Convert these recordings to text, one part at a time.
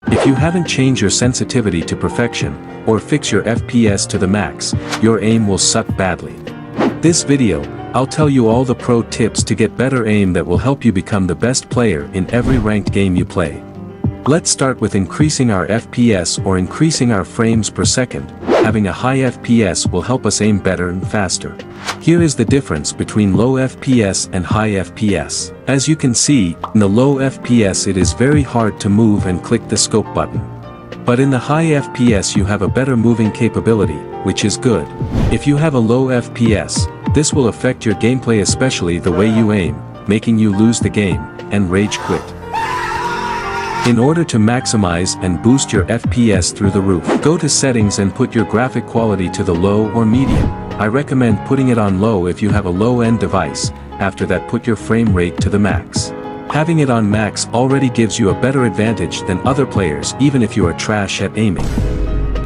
If you haven't changed your sensitivity to perfection, or fix your FPS to the max, your aim will suck badly. This video, I'll tell you all the pro tips to get better aim that will help you become the best player in every ranked game you play. Let's start with increasing our FPS or increasing our frames per second. Having a high FPS will help us aim better and faster. Here is the difference between low FPS and high FPS. As you can see, in the low FPS it is very hard to move and click the scope button. But in the high FPS you have a better moving capability, which is good. If you have a low FPS, this will affect your gameplay, especially the way you aim, making you lose the game, and rage quit. In order to maximize and boost your FPS through the roof, go to settings and put your graphic quality to the low or medium. I recommend putting it on low if you have a low-end device. After that, put your frame rate to the max. Having it on max already gives you a better advantage than other players, even if you are trash at aiming.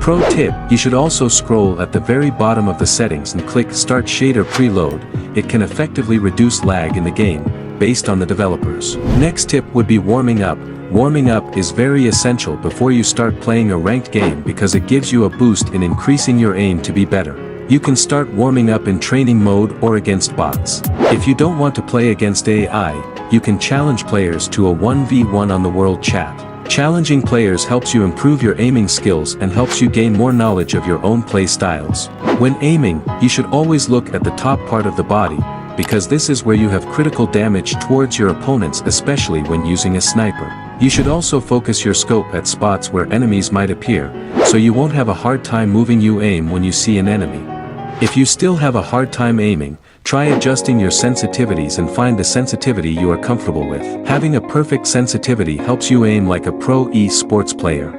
Pro tip, you should also scroll at the very bottom of the settings and click Start Shader Preload. It can effectively reduce lag in the game, based on the developers. Next tip would be warming up. Warming up is very essential before you start playing a ranked game because it gives you a boost in increasing your aim to be better. You can start warming up in training mode or against bots. If you don't want to play against AI, you can challenge players to a 1v1 on the world chat. Challenging players helps you improve your aiming skills and helps you gain more knowledge of your own play styles. When aiming, you should always look at the top part of the body, because this is where you have critical damage towards your opponents, especially when using a sniper. You should also focus your scope at spots where enemies might appear, so you won't have a hard time moving your aim when you see an enemy. If you still have a hard time aiming, try adjusting your sensitivities and find the sensitivity you are comfortable with. Having a perfect sensitivity helps you aim like a pro e-sports player.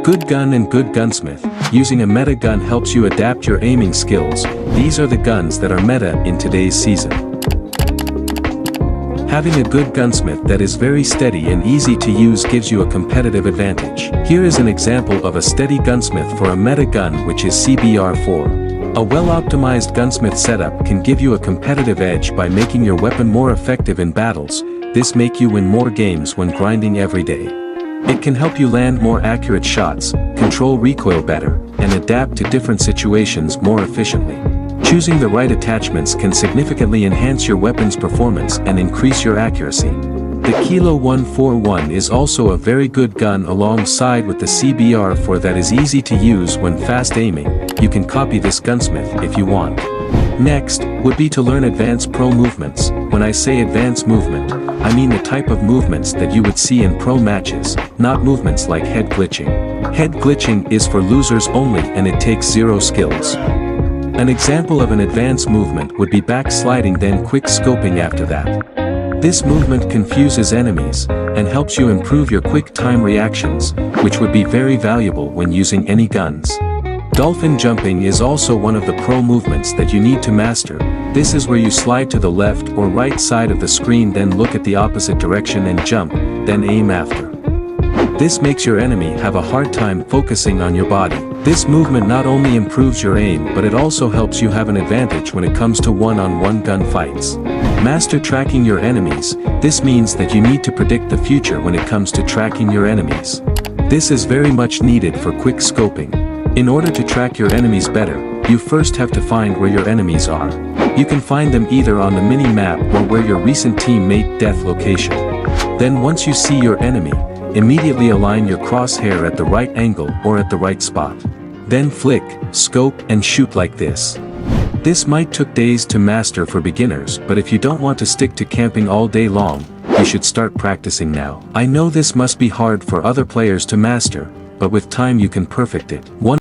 Good gun and good gunsmith. Using a meta gun helps you adapt your aiming skills. These are the guns that are meta in today's season. Having a good gunsmith that is very steady and easy to use gives you a competitive advantage. Here is an example of a steady gunsmith for a meta gun, which is CBR4. A well-optimized gunsmith setup can give you a competitive edge by making your weapon more effective in battles. This makes you win more games when grinding every day. It can help you land more accurate shots, control recoil better, and adapt to different situations more efficiently. Choosing the right attachments can significantly enhance your weapon's performance and increase your accuracy. The Kilo 141 is also a very good gun alongside with the CBR4 that is easy to use when fast aiming. You can copy this gunsmith if you want. Next, would be to learn advanced pro movements. When I say advanced movement, I mean the type of movements that you would see in pro matches, not movements like head glitching. Head glitching is for losers only and it takes zero skills. An example of an advanced movement would be backsliding then quick scoping after that. This movement confuses enemies, and helps you improve your quick time reactions, which would be very valuable when using any guns. Dolphin jumping is also one of the pro movements that you need to master. This is where you slide to the left or right side of the screen, then look at the opposite direction and jump, then aim after. This makes your enemy have a hard time focusing on your body. This movement not only improves your aim, but it also helps you have an advantage when it comes to one-on-one gunfights. Master tracking your enemies. This means that you need to predict the future when it comes to tracking your enemies. This is very much needed for quick scoping. In order to track your enemies better, you first have to find where your enemies are. You can find them either on the mini-map or where your recent teammate death location. Then once you see your enemy, immediately align your crosshair at the right angle or at the right spot. Then flick, scope, and shoot like this. This might take days to master for beginners, but if you don't want to stick to camping all day long, you should start practicing now. I know this must be hard for other players to master, but with time you can perfect it. One